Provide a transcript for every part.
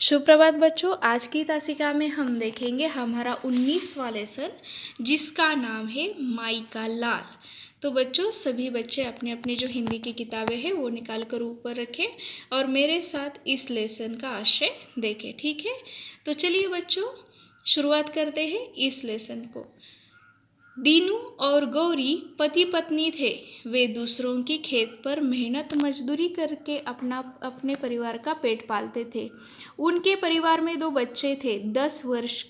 सुप्रभात बच्चों। आज की तासिका में हम देखेंगे हमारा 19वां लेसन जिसका नाम है माई का लाल। तो बच्चों सभी बच्चे अपने अपने जो हिंदी की किताबें हैं वो निकाल कर ऊपर रखें और मेरे साथ इस लेसन का आशय देखें, ठीक है। तो चलिए बच्चों शुरुआत करते हैं इस लेसन को। दीनू और गौरी पति पत्नी थे। वे दूसरों की खेत पर मेहनत मजदूरी करके अपने परिवार का पेट पालते थे। उनके परिवार में 2 बच्चे थे, 10 वर्ष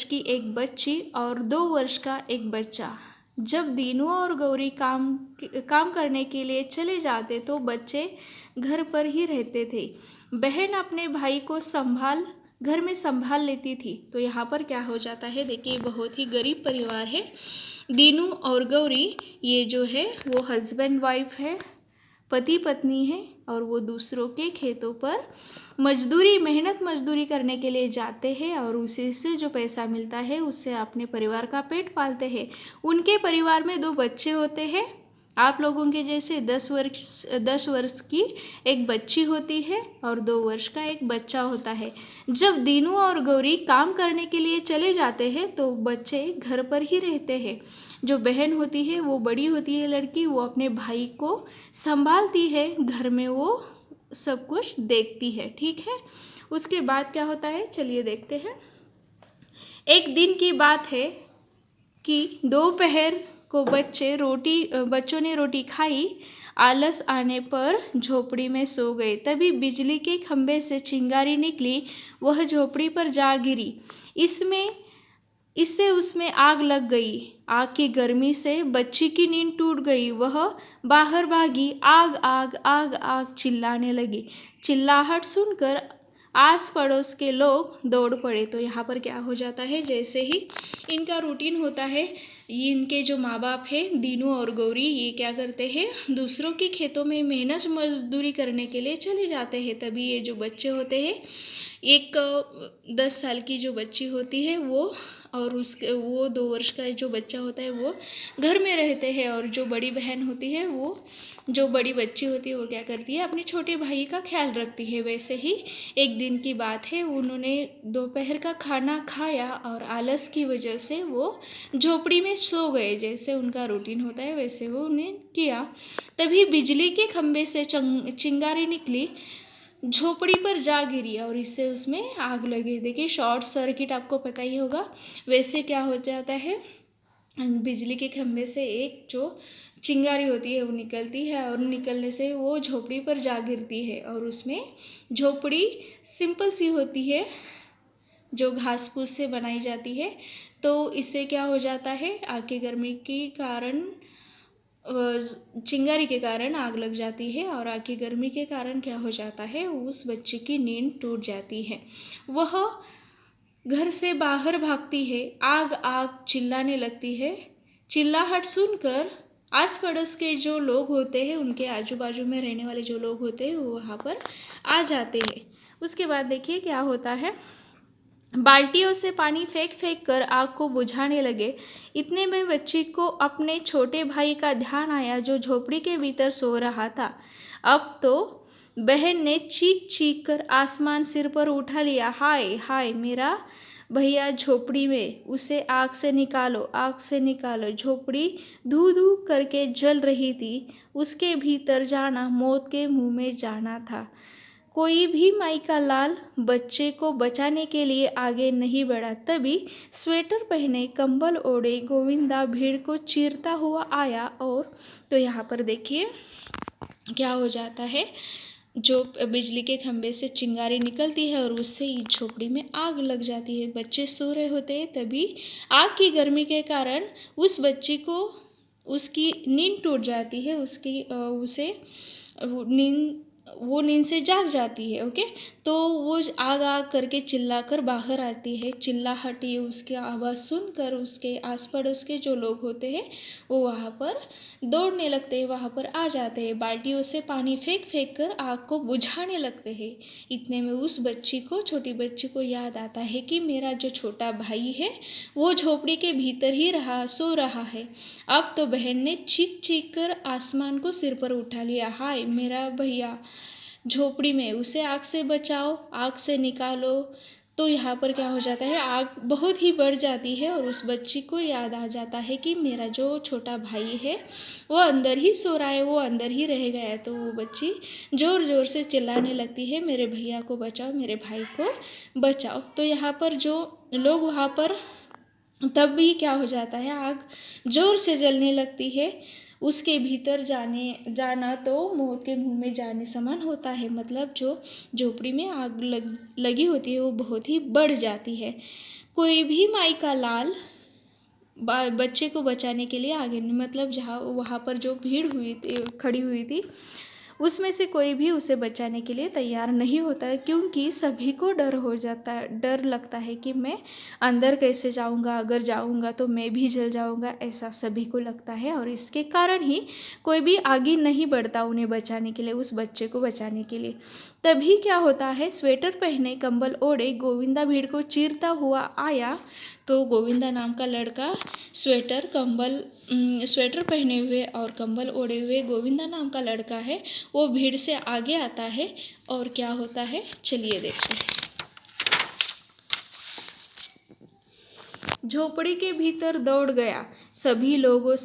की एक बच्ची और 2 वर्ष का एक बच्चा। जब दीनू और गौरी काम करने के लिए चले जाते तो बच्चे घर पर ही रहते थे। बहन अपने भाई को घर में संभाल लेती थी। तो यहाँ पर क्या हो जाता है, देखिए बहुत ही गरीब परिवार है। दीनू और गौरी ये जो है वो हस्बैंड वाइफ है, पति पत्नी है और वो दूसरों के खेतों पर मेहनत मजदूरी करने के लिए जाते हैं और उसी से जो पैसा मिलता है उससे अपने परिवार का पेट पालते हैं। उनके परिवार में 2 बच्चे होते हैं, आप लोगों के जैसे 10 वर्ष की एक बच्ची होती है और 2 वर्ष का एक बच्चा होता है। जब दीनू और गौरी काम करने के लिए चले जाते हैं तो बच्चे घर पर ही रहते हैं। जो बहन होती है वो बड़ी होती है लड़की, वो अपने भाई को संभालती है, घर में वो सब कुछ देखती है, ठीक है। उसके बाद क्या होता है चलिए देखते हैं। एक दिन की बात है कि दोपहर को बच्चों ने रोटी खाई। आलस आने पर झोपड़ी में सो गए। तभी बिजली के खंभे से चिंगारी निकली, वह झोपड़ी पर जा गिरी। इससे उसमें आग लग गई। आग की गर्मी से बच्ची की नींद टूट गई। वह बाहर भागी, आग आग आग आग चिल्लाने लगी। चिल्लाहट सुनकर आस पड़ोस के लोग दौड़ पड़े। तो यहाँ पर क्या हो जाता है, जैसे ही इनका रूटीन होता है, इनके जो माँ बाप है दीनू और गौरी ये क्या करते हैं, दूसरों के खेतों में मेहनत मजदूरी करने के लिए चले जाते हैं। तभी ये जो बच्चे होते हैं, एक 10 साल की जो बच्ची होती है वो और वो 2 वर्ष का जो बच्चा होता है वो घर में रहते हैं। और जो बड़ी बहन होती है जो बड़ी बच्ची होती है वो क्या करती है, अपने छोटे भाई का ख्याल रखती है। वैसे ही एक दिन की बात है, उन्होंने दोपहर का खाना खाया और आलस की वजह से वो झोपड़ी में सो गए। जैसे उनका रूटीन होता है वैसे वो उन्हें किया। तभी बिजली के खंभे से चिंगारी निकली, झोपड़ी पर जा गिरी और इससे उसमें आग लगी। देखिए शॉर्ट सर्किट आपको पता ही होगा। वैसे क्या हो जाता है, बिजली के खंभे से एक जो चिंगारी होती है वो निकलती है और निकलने से वो झोपड़ी पर जा गिरती है। और उसमें झोपड़ी सिंपल सी होती है जो घास फूस से बनाई जाती है। तो इससे क्या हो जाता है, आग की गर्मी के कारण चिंगारी के कारण आग लग जाती है और आग की गर्मी के कारण क्या हो जाता है, उस बच्चे की नींद टूट जाती है। वह घर से बाहर भागती है, आग आग चिल्लाने लगती है। चिल्लाहट सुनकर आस पड़ोस के जो लोग होते हैं, उनके आजू बाजू में रहने वाले जो लोग होते हैं वो वहाँ पर आ जाते हैं। उसके बाद देखिए क्या होता है, बाल्टियों से पानी फेंक फेंक कर आग को बुझाने लगे। इतने में बच्ची को अपने छोटे भाई का ध्यान आया जो झोपड़ी के भीतर सो रहा था। अब तो बहन ने चीख चीख कर आसमान सिर पर उठा लिया। हाय हाय मेरा भैया झोपड़ी में, उसे आग से निकालो, आग से निकालो। झोपड़ी धू धू करके जल रही थी। उसके भीतर जाना मौत के मुंह में जाना था। कोई भी माई का लाल बच्चे को बचाने के लिए आगे नहीं बढ़ा। तभी स्वेटर पहने, कंबल ओढ़े गोविंदा भीड़ को चीरता हुआ आया। और तो यहाँ पर देखिए क्या हो जाता है, जो बिजली के खंभे से चिंगारी निकलती है और उससे ही झोपड़ी में आग लग जाती है। बच्चे सो रहे होते हैं, तभी आग की गर्मी के कारण उस बच्ची को उसकी नींद टूट जाती है। वो नींद से जाग जाती है। ओके, तो वो आग आग करके चिल्लाकर बाहर आती है। चिल्लाहट ये उसकी आवाज़ सुनकर उसके आस पड़ोस के जो लोग होते हैं वो वहाँ पर दौड़ने लगते हैं, वहाँ पर आ जाते हैं। बाल्टियों से पानी फेंक फेंक कर आग को बुझाने लगते हैं। इतने में उस छोटी बच्ची को याद आता है कि मेरा जो छोटा भाई है वो झोपड़ी के भीतर ही सो रहा है। अब तो बहन ने चीख चीख कर आसमान को सिर पर उठा लिया। हाय मेरा भैया झोपड़ी में, उसे आग से बचाओ, आग से निकालो। तो यहाँ पर क्या हो जाता है, आग बहुत ही बढ़ जाती है और उस बच्ची को याद आ जाता है कि मेरा जो छोटा भाई है वो अंदर ही सो रहा है, वो अंदर ही रह गया है। तो वो बच्ची ज़ोर ज़ोर से चिल्लाने लगती है, मेरे भैया को बचाओ, मेरे भाई को बचाओ। तो यहाँ पर जो लोग वहाँ पर, तब भी क्या हो जाता है, आग जोर से जलने लगती है। उसके भीतर जाना तो मौत के मुंह में जाने समान होता है। मतलब जो झोपड़ी में आग लगी होती है वो बहुत ही बढ़ जाती है। कोई भी माई का लाल बच्चे को बचाने के लिए आगे नहीं, मतलब जहाँ वहाँ पर जो भीड़ हुई थी, खड़ी हुई थी, उसमें से कोई भी उसे बचाने के लिए तैयार नहीं होता है, क्योंकि सभी को डर लगता है कि मैं अंदर कैसे जाऊंगा, अगर जाऊंगा तो मैं भी जल जाऊंगा, ऐसा सभी को लगता है। और इसके कारण ही कोई भी आगे नहीं बढ़ता उन्हें बचाने के लिए, उस बच्चे को बचाने के लिए। तभी क्या होता है, स्वेटर पहने, कंबल ओढ़े गोविंदा भीड़ को चीरता हुआ आया। तो गोविंदा नाम का लड़का स्वेटर पहने हुए और कंबल ओढ़े हुए गोविंदा नाम का लड़का है, वो भीड़ से आगे आता है। और क्या होता है, चलिए देखते हैं। झोपड़ी के भीतर दौड़ गया। सभी लोगों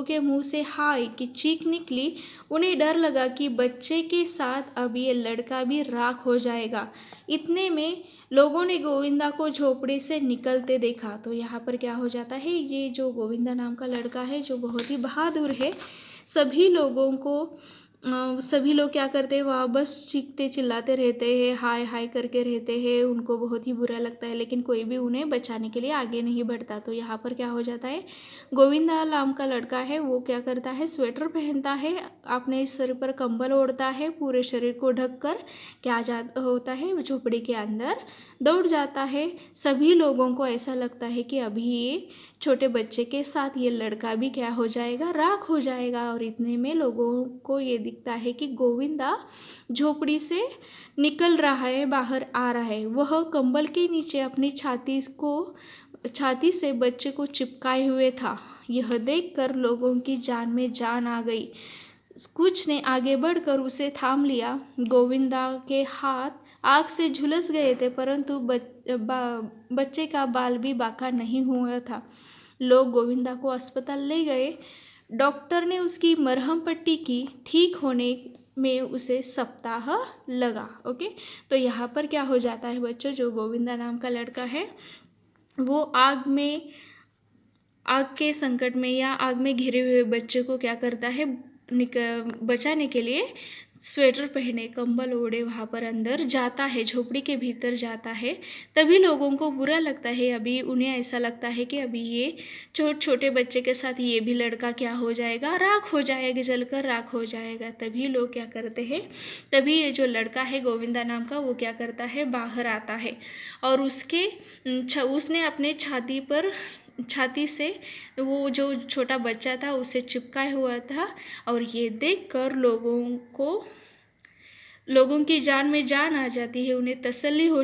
के मुंह से हाय की चीख निकली। उन्हें डर लगा कि बच्चे के साथ अब ये लड़का भी राख हो जाएगा। इतने में लोगों ने गोविंदा को झोपड़ी से निकलते देखा। तो यहाँ पर क्या हो जाता है, ये जो गोविंदा नाम का लड़का है जो बहुत ही बहादुर है, सभी लोगों को सभी लोग क्या करते हैं, वहाँ बस चीखते चिल्लाते रहते हैं, हाय हाय करके रहते हैं। उनको बहुत ही बुरा लगता है, लेकिन कोई भी उन्हें बचाने के लिए आगे नहीं बढ़ता। तो यहाँ पर क्या हो जाता है, गोविंदा नाम का लड़का है वो क्या करता है, स्वेटर पहनता है, अपने सर पर कंबल ओढ़ता है, पूरे शरीर को ढककर क्या होता है, झोपड़ी के अंदर दौड़ जाता है। सभी लोगों को ऐसा लगता है कि अभी ये छोटे बच्चे के साथ ये लड़का भी क्या हो जाएगा, राख हो जाएगा। और इतने में लोगों को ये दिखता है कि गोविंदा झोपड़ी से निकल रहा है, बाहर आ रहा है। वह कंबल के नीचे अपनी छाती से बच्चे को चिपकाए हुए था। यह देखकर लोगों की जान में जान आ गई। कुछ ने आगे बढ़कर उसे थाम लिया। गोविंदा के हाथ आग से झुलस गए थे, परंतु बच्चे का बाल भी बाका नहीं हुआ था। लोग गोविंदा को अस्पताल ले गए। डॉक्टर ने उसकी मरहम पट्टी की। ठीक होने में उसे सप्ताह लगा। ओके, तो यहाँ पर क्या हो जाता है बच्चों, जो गोविंदा नाम का लड़का है वो आग के संकट में या आग में घिरे हुए बच्चे को क्या करता है, बचाने के लिए स्वेटर पहने, कंबल ओढ़े वहाँ पर अंदर जाता है, झोपड़ी के भीतर जाता है। तभी लोगों को बुरा लगता है, अभी उन्हें ऐसा लगता है कि अभी ये छोटे बच्चे के साथ ये भी लड़का क्या हो जाएगा, राख हो जाएगा, जलकर राख हो जाएगा। तभी लोग क्या करते हैं, तभी ये जो लड़का है गोविंदा नाम का वो क्या करता है, बाहर आता है और उसने अपने छाती से वो जो छोटा बच्चा था उसे चिपकाए हुआ था। और ये देखकर लोगों की जान में जान आ जाती है, उन्हें तसल्ली हो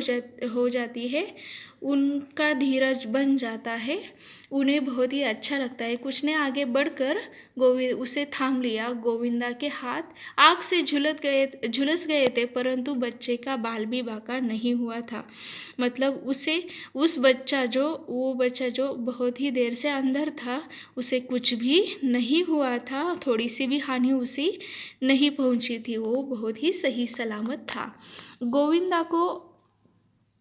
जाती है, उनका धीरज बन जाता है, उन्हें बहुत ही अच्छा लगता है। कुछ ने आगे बढ़कर उसे थाम लिया। गोविंदा के हाथ आग से झुलस गए थे, परंतु बच्चे का बाल भी बाका नहीं हुआ था। मतलब वो बच्चा जो बहुत ही देर से अंदर था, उसे कुछ भी नहीं हुआ था, थोड़ी सी भी हानि उसे नहीं पहुंची थी, वो बहुत ही सही सलामत था।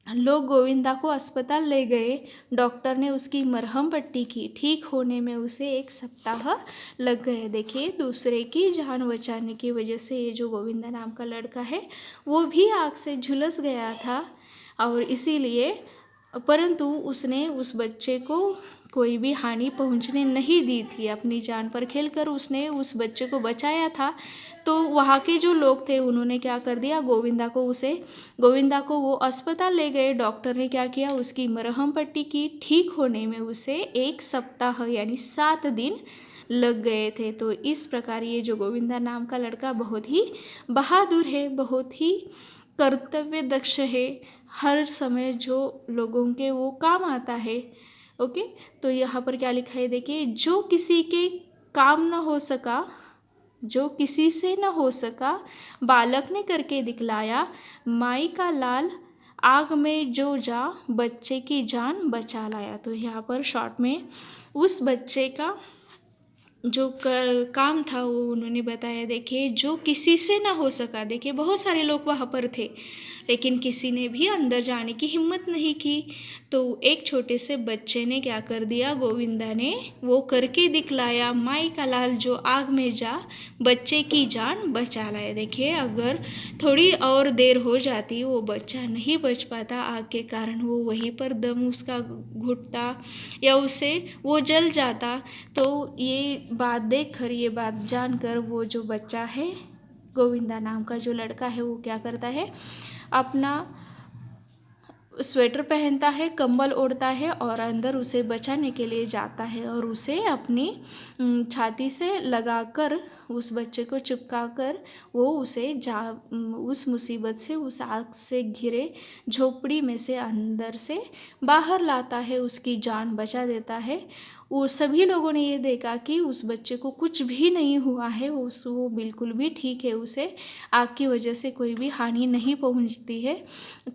लोग गोविंदा को अस्पताल ले गए। डॉक्टर ने उसकी मरहम पट्टी की। ठीक होने में उसे 1 सप्ताह लग गए। देखिए, दूसरे की जान बचाने की वजह से ये जो गोविंदा नाम का लड़का है वो भी आग से झुलस गया था, और इसीलिए परंतु उसने उस बच्चे को कोई भी हानि पहुंचने नहीं दी थी। अपनी जान पर खेलकर उसने उस बच्चे को बचाया था। तो वहाँ के जो लोग थे उन्होंने क्या कर दिया, गोविंदा को वो अस्पताल ले गए। डॉक्टर ने क्या किया, उसकी मरहम पट्टी की। ठीक होने में उसे 1 सप्ताह यानी 7 दिन लग गए थे। तो इस प्रकार ये जो गोविंदा नाम का लड़का बहुत ही बहादुर है, बहुत ही कर्तव्य दक्ष है, हर समय जो लोगों के वो काम आता है। ओके, तो यहाँ पर क्या लिखा है देखिए, जो किसी के काम न हो सका जो किसी से न हो सका बालक ने करके दिखलाया, माई का लाल आग में जो जा बच्चे की जान बचा लाया। तो यहाँ पर शॉर्ट में उस बच्चे का जो काम था वो उन्होंने बताया। देखिए, जो किसी से ना हो सका, देखिए बहुत सारे लोग वहाँ पर थे लेकिन किसी ने भी अंदर जाने की हिम्मत नहीं की। तो एक छोटे से बच्चे ने क्या कर दिया, गोविंदा ने वो करके दिखलाया, माई का लाल जो आग में जा बच्चे की जान बचा लाया। देखिए, अगर थोड़ी और देर हो जाती वो बच्चा नहीं बच पाता आग के कारण, वो वहीं पर दम उसका घुटता या उसे वो जल जाता। तो ये बात देखकर, ये बात जानकर वो जो बच्चा है, गोविंदा नाम का जो लड़का है, वो क्या करता है, अपना स्वेटर पहनता है, कंबल ओढ़ता है और अंदर उसे बचाने के लिए जाता है और उसे अपनी छाती से लगाकर, उस बच्चे को चिपका कर वो उसे उस मुसीबत से, उस आग से घिरे झोपड़ी में से अंदर से बाहर लाता है, उसकी जान बचा देता है। और सभी लोगों ने ये देखा कि उस बच्चे को कुछ भी नहीं हुआ है, वो बिल्कुल भी ठीक है, उसे आग की वजह से कोई भी हानि नहीं पहुंचती है।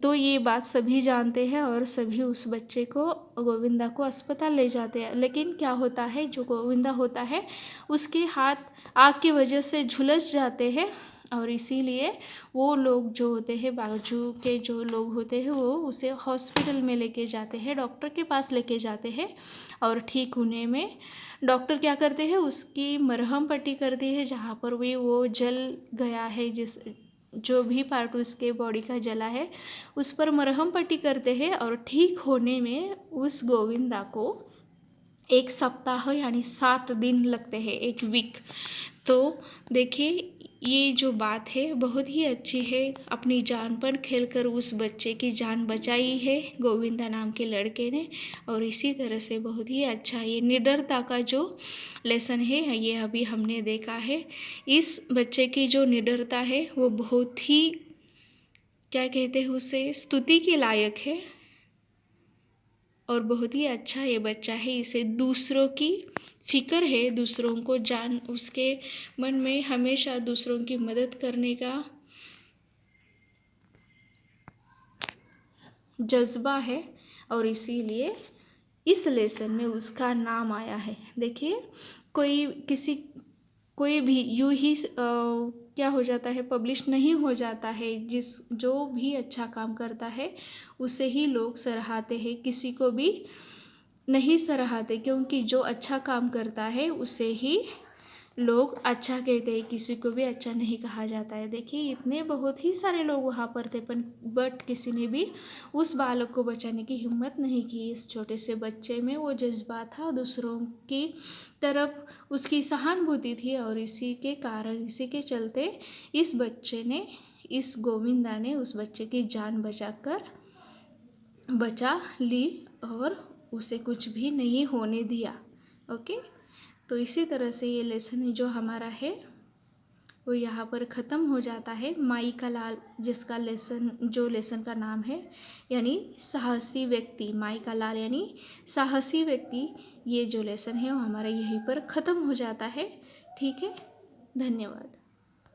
तो ये बात सभी जानते हैं और सभी उस बच्चे को, गोविंदा को अस्पताल ले जाते हैं। लेकिन क्या होता है, जो गोविंदा होता है उसके हाथ आग की वजह से झुलस जाते हैं और इसीलिए वो लोग जो होते हैं, बाजू के जो लोग होते हैं, वो उसे हॉस्पिटल में लेके जाते हैं, डॉक्टर के पास लेके जाते हैं। और ठीक होने में डॉक्टर क्या करते हैं, उसकी मरहम पट्टी करती है जहाँ पर भी वो जल गया है, जो भी पार्ट उसके बॉडी का जला है उस पर मरहम पट्टी करते हैं। और ठीक होने में उस गोविंदा को 1 सप्ताह यानी 7 दिन लगते हैं, 1 वीक। तो देखिए, ये जो बात है बहुत ही अच्छी है। अपनी जान पर खेलकर उस बच्चे की जान बचाई है गोविंदा नाम के लड़के ने। और इसी तरह से बहुत ही अच्छा ये निडरता का जो लेसन है, ये अभी हमने देखा है। इस बच्चे की जो निडरता है वो बहुत ही, क्या कहते हैं उसे, स्तुति के लायक है और बहुत ही अच्छा ये बच्चा है। इसे दूसरों की फिक्र है, दूसरों को उसके मन में हमेशा दूसरों की मदद करने का जज्बा है और इसीलिए इस लेसन में उसका नाम आया है। देखिए, कोई भी यूं ही क्या हो जाता है, पब्लिश नहीं हो जाता है। जो भी अच्छा काम करता है उसे ही लोग सराहते हैं, किसी को भी नहीं सराहते, क्योंकि जो अच्छा काम करता है उसे ही लोग अच्छा कहते हैं, किसी को भी अच्छा नहीं कहा जाता है। देखिए, इतने बहुत ही सारे लोग वहाँ पर थे, बट किसी ने भी उस बालक को बचाने की हिम्मत नहीं की। इस छोटे से बच्चे में वो जज्बा था, दूसरों की तरफ उसकी सहानुभूति थी और इसी के कारण, इसी के चलते इस गोविंदा ने उस बच्चे की जान बचा ली और उसे कुछ भी नहीं होने दिया। ओके, तो इसी तरह से ये लेसन जो हमारा है वो यहाँ पर ख़त्म हो जाता है। माई का लाल, जिसका लेसन का नाम है, यानी साहसी व्यक्ति, माई का लाल यानी साहसी व्यक्ति, ये जो लेसन है वो हमारा यहीं पर ख़त्म हो जाता है। ठीक है, धन्यवाद।